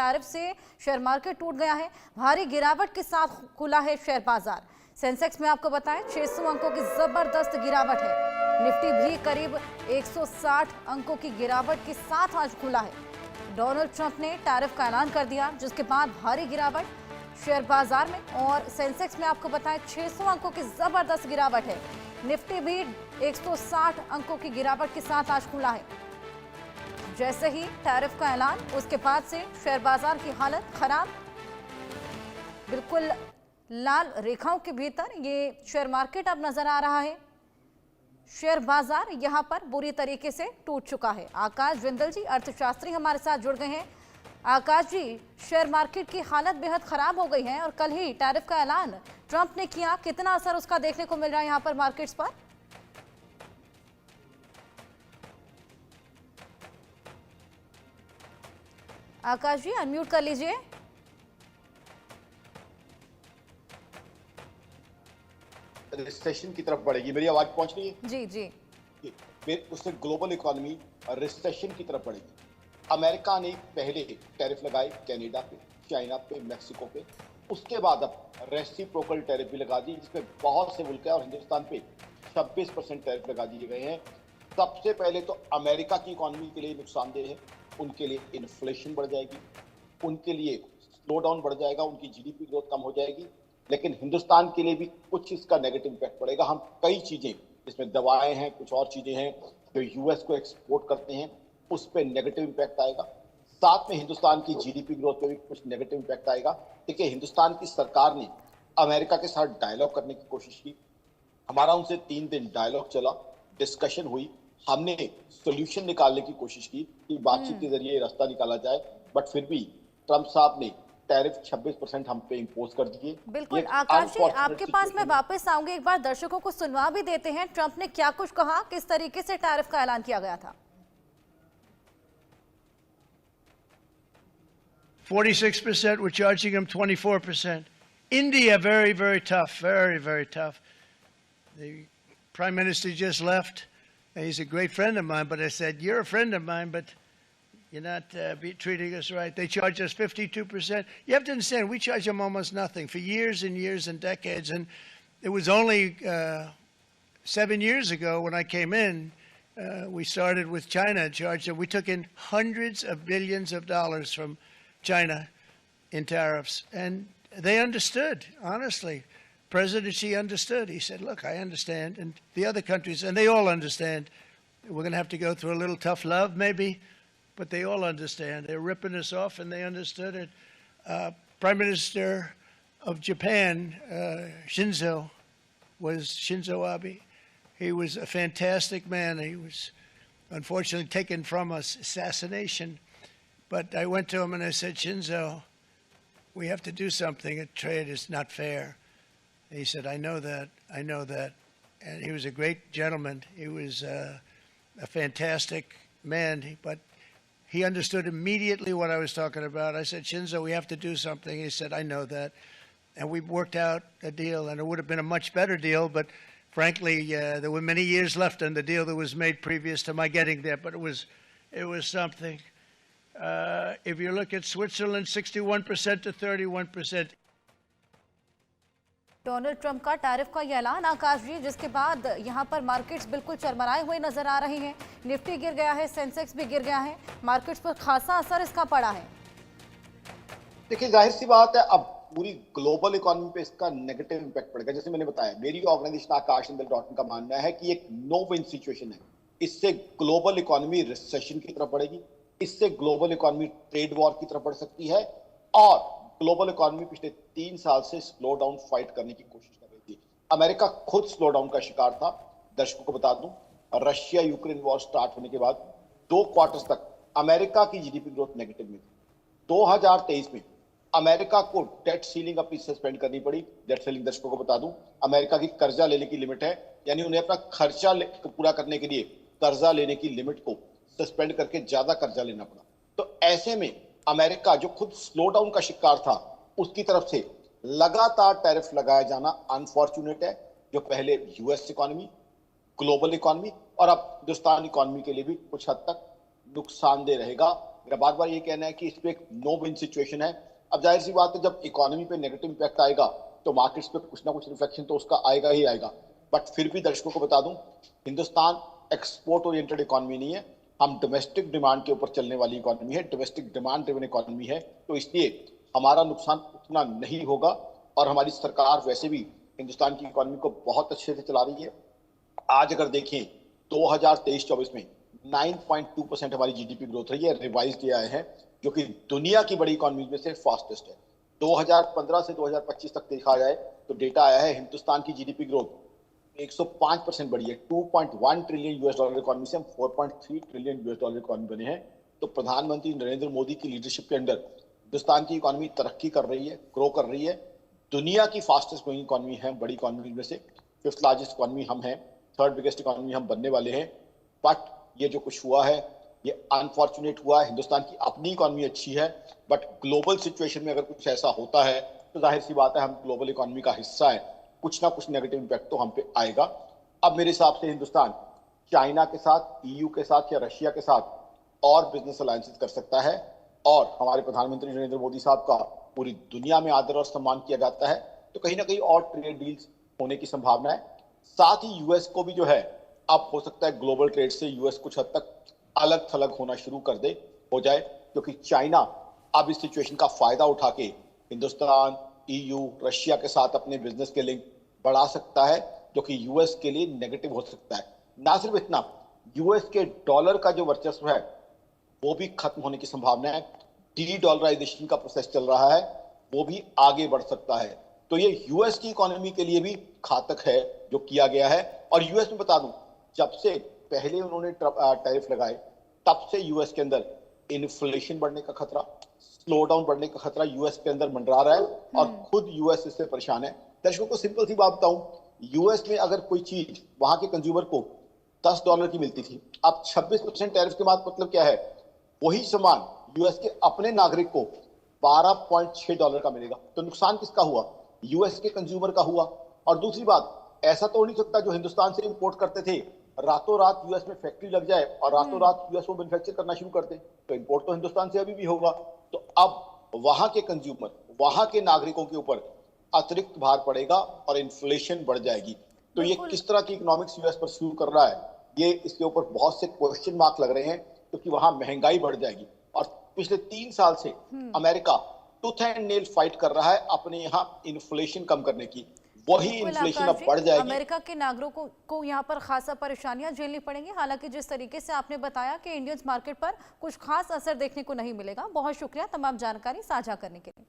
Tariff से share market टूट गया है। भारी गिरावट के साथ खुला है शेयर बाजार। सेंसेक्स में आपको बताएं 600 अंकों की जबरदस्त गिरावट है। निफ्टी भी करीब 160 अंकों की गिरावट के साथ आज खुला है। डोनाल्ड ट्रंप ने टैरिफ का ऐलान कर दिया, जिसके बाद भारी गिरावट शेयर बाजार में। और सेंसेक्स में आपको बताएं 600 अंकों की जबरदस्त गिरावट है। निफ्टी भी 160 अंकों की गिरावट के साथ आज खुला है। जैसे ही टैरिफ का ऐलान, उसके बाद से शेयर बाजार की हालत खराब। बिल्कुल लाल रेखाओं के भीतर ये शेयर मार्केट अब नजर आ रहा है। शेयर बाजार यहां पर बुरी तरीके से टूट चुका है। आकाश जिंदल जी, अर्थशास्त्री, हमारे साथ जुड़ गए हैं। आकाश जी, शेयर मार्केट की हालत बेहद खराब हो गई है और कल ही टैरिफ का ऐलान ट्रंप ने किया। कितना असर उसका देखने को मिल रहा है यहां पर मार्केट्स पर? आकाश जी, अनम्यूट कर लीजिए। रिसेशन की तरफ बढ़ेगी। मेरी आवाज पहुंच रही है? जी जी। फिर उससे ग्लोबल इकोनॉमी रिसेशन की तरफ बढ़ेगी। अमेरिका ने पहले टैरिफ लगाए कनाडा पे, चाइना पे, मेक्सिको पे। उसके बाद अब रेसिप्रोकल टैरिफ भी लगा दी, जिसमें बहुत से मुल्क है और हिंदुस्तान पे 26% टैरिफ लगा दिए गए हैं। सबसे पहले तो अमेरिका की इकोनॉमी के लिए नुकसानदेह है। उनके लिए इन्फ्लेशन बढ़ जाएगी, उनके लिए स्लो डाउन बढ़ जाएगा, उनकी जीडीपी ग्रोथ कम हो जाएगी। लेकिन हिंदुस्तान के लिए भी कुछ इसका नेगेटिव इम्पैक्ट पड़ेगा। हम कई चीजें, इसमें दवाएं हैं, कुछ और चीजें हैं जो यूएस को एक्सपोर्ट करते हैं, उस पर नेगेटिव इम्पैक्ट आएगा। साथ में हिंदुस्तान की जीडीपी ग्रोथ पे भी कुछ नेगेटिव इम्पैक्ट आएगा। देखिए, हिंदुस्तान की सरकार ने अमेरिका के साथ डायलॉग करने की कोशिश की। हमारा उनसे 3 दिन डायलॉग चला, डिस्कशन हुई। हमने सोल्यूशन निकालने की कोशिश की कि बातचीत के जरिए रास्ता निकाला जाए, बट फिर भी ट्रंप साहब ने टैरिफ 26% हम पे इम्पोज कर दिए। बिल्कुल आकाश जी, आपके पास मैं वापस आऊंगी। एक बार दर्शकों को सुनवा भी देते हैं ट्रंप ने क्या कुछ कहा, किस तरीके से टैरिफ का ऐलान किया गया था। 46%, we're charging them 24%. India, very, very tough, very, very tough. The Prime Minister just left, and he's a great friend of mine, but I said, you're a friend of mine, but you're not treating us right. They charge us 52%. You have to understand, we charge them almost nothing for years and years and decades, and it was only 7 years ago when I came in, we started with China and charged them. We took in hundreds of billions of dollars from China in tariffs, and they understood, honestly. President Xi understood. He said, look, I understand, and the other countries, and they all understand. We're going to have to go through a little tough love, maybe, but they all understand. They're ripping us off, and they understood it. Prime Minister of Japan, Shinzo Abe. He was a fantastic man. He was unfortunately taken from us, assassination. But I went to him and I said, Shinzo, we have to do something. Trade is not fair. And he said, I know that. I know that. And he was a great gentleman. He was a fantastic man. But he understood immediately what I was talking about. I said, Shinzo, we have to do something. He said, I know that. And we worked out a deal. And it would have been a much better deal. But frankly, there were many years left on the deal that was made previous to my getting there. But it was something. If you look at Switzerland, 61% to 31%. Donald Trump का tariff का ये ऐलान, आकाश जी, जिसके बाद यहां पर markets बिल्कुल चरमराए हुए नजर आ रहे हैं। निफ्टी गिर गया है, सेंसेक्स भी गिर गया है। मार्केट्स पर खासा असर इसका पड़ा है। देखिए, जाहिर सी बात है, अब पूरी ग्लोबल इकोनॉमी पे इसका नेगेटिव इम्पैक्ट पड़ेगा। जैसे मैंने बताया, मेरी ऑर्गेनाइजेशन आकाशजिंदल.in का मानना है कि एक नो विन सिचुएशन है। इससे ग्लोबल इकोनॉमी रिसेशन की तरफ बढ़ेगी, इससे ग्लोबल इकोनॉमी ट्रेड वॉर की तरफ बढ़ सकती है, और ग्लोबल इकोनॉमी पिछले 3 साल से स्लो डाउन फाइट करने की कोशिश कर रही थी। अमेरिका खुद स्लो डाउन का शिकार था। दर्शकों को बता दूं, रशिया यूक्रेन वॉर स्टार्ट होने के बाद 2 क्वार्टर्स तक अमेरिका की जीडीपी ग्रोथ नेगेटिव में थी। 2023 में अमेरिका को डेट सीलिंग अपनी सस्पेंड करनी पड़ी। डेट सीलिंग, दर्शकों को बता दूं, अमेरिका की कर्जा लेने की लिमिट है, यानी उन्हें अपना खर्चा पूरा करने के लिए कर्जा लेने की लिमिट को सस्पेंड करके ज्यादा कर्जा लेना पड़ा। तो ऐसे में अमेरिका, जो खुद स्लो डाउन का शिकार था, उसकी तरफ से लगातार टैरिफ लगाया जाना अनफॉर्चुनेट है, जो पहले यूएस इकोनॉमी, ग्लोबल इकोनॉमी और अब हिंदुस्तान इकोनॉमी के लिए भी कुछ हद तक नुकसानदेह रहेगा। मेरा बार बार ये कहना है कि इस पे एक नो विन सिचुएशन है। अब जाहिर सी बात है, जब इकोनॉमी पे नेगेटिव इम्पैक्ट आएगा तो मार्केट्स पे कुछ ना कुछ रिफ्लेक्शन तो उसका आएगा ही आएगा। बट फिर भी दर्शकों को बता दूं, हिंदुस्तान एक्सपोर्ट ओरिएंटेड इकोनॉमी नहीं है, हम डोमेस्टिक डिमांड के ऊपर चलने वाली इकोनॉमी है, डोमेस्टिक डिमांड ड्रिवन इकोनॉमी है। तो इसलिए हमारा नुकसान उतना नहीं होगा और हमारी सरकार वैसे भी हिंदुस्तान की इकोनॉमी को बहुत अच्छे से चला रही है। आज अगर देखें 2023-24 में 9.2% हमारी जीडीपी ग्रोथ रही है, रिवाइज्ड ये आए हैं, जो कि दुनिया की बड़ी इकोनॉमी में से फास्टेस्ट है। 2015 से 2025 तक देखा जाए तो डेटा आया है, हिंदुस्तान की जीडीपी ग्रोथ 105% बढ़ी है। 2.1 ट्रिलियन यूएस डॉलर इकोनॉमी से हम 4.3 ट्रिलियन यूएस डॉलर इकोनॉमी बने हैं। तो प्रधानमंत्री नरेंद्र मोदी की लीडरशिप के अंदर हिंदुस्तान की इकोनॉमी तरक्की कर रही है, ग्रो कर रही है। दुनिया की फास्टेस्ट ग्रोइंग इकोनॉमी है, बड़ी इकोनॉमी में से 5th लार्जेस्ट इकोनॉमी हम हैं, 3rd बिगेस्ट इकोनॉमी हम बनने वाले हैं। बट ये जो कुछ हुआ है ये अनफॉर्चुनेट हुआ है। हिंदुस्तान की अपनी इकोनॉमी अच्छी है, बट ग्लोबल सिचुएशन में अगर कुछ ऐसा होता है तो जाहिर सी बात है हम ग्लोबल इकोनॉमी का हिस्सा है, कुछ ना कुछ नेगेटिव इम्पैक्ट तो हम पे आएगा। अब मेरे हिसाब से हिंदुस्तान चाइना के साथ, ईयू के साथ या रशिया के साथ और बिजनेस अलायंसेस कर सकता है और हमारे प्रधानमंत्री नरेंद्र मोदी साहब का पूरी दुनिया में आदर और सम्मान किया जाता है, तो कहीं ना कहीं और ट्रेड डील्स होने की संभावना है। साथ ही यूएस को भी जो है, अब हो सकता है ग्लोबल ट्रेड से यूएस कुछ हद तक अलग थलग होना शुरू कर दे, हो जाए, क्योंकि चाइना अब इस सिचुएशन का फायदा उठा के हिंदुस्तान, ईयू, रशिया के साथ अपने बिजनेस के लिंक बढ़ा सकता है, जो कि यूएस के लिए नेगेटिव हो सकता है। ना सिर्फ इतना, यूएस के डॉलर का जो वर्चस्व है वो भी खत्म होने की संभावना है। डी डॉलराइजेशन का प्रोसेस चल रहा है, वो भी आगे बढ़ सकता है। तो ये यूएस की इकोनॉमी के लिए भी घातक है जो किया गया है। और यूएस में बता दूं, जब से पहले उन्होंने टैरिफ लगाए तब से यूएस के अंदर इन्फ्लेशन बढ़ने का खतरा, स्लो डाउन बढ़ने का खतरा यूएस के अंदर मंडरा रहा है और खुद यूएस इससे परेशान है। दर्शकों को सिंपल सी बात बताऊं, यूएस में अगर कोई चीज वहां के कंज्यूमर को $10 की मिलती थी, अब 26% टैरिफ के बाद मतलब क्या है, वही सामान यूएस के अपने नागरिक को $12.6 का मिलेगा। तो नुकसान किसका हुआ? यूएस के कंज्यूमर का हुआ। और दूसरी बात, ऐसा तो नहीं सकता जो हिंदुस्तान से इंपोर्ट करते थे रातों रात यूएस में फैक्ट्री लग जाए और रातों रात यूएस को मैन्युफैक्चर करना शुरू कर दे। तो इंपोर्ट तो हिंदुस्तान से अभी भी होगा। तो अब वहां के कंज्यूमर, वहां के नागरिकों के ऊपर अतिरिक्त भार पड़ेगा और इन्फ्लेशन बढ़ जाएगी। तो ये किस तरह की इकोनॉमिक्स यूएस परस्यू कर रहा है, ये इसके ऊपर बहुत से क्वेश्चन मार्क लग रहे हैं, क्योंकि वहां महंगाई बढ़ जाएगी। और पिछले 3 साल से America tooth and nail fight कर रहा है अपने यहाँ इन्फ्लेशन कम करने की, वही इन्फ्लेशन अब बढ़ जाएगी। अमेरिका के नागरिकों को यहाँ पर खासा परेशानियां झेलनी पड़ेंगी। हालांकि जिस तरीके से आपने बताया कि इंडियन मार्केट पर कुछ खास असर देखने को नहीं मिलेगा। बहुत शुक्रिया तमाम जानकारी साझा करने के लिए।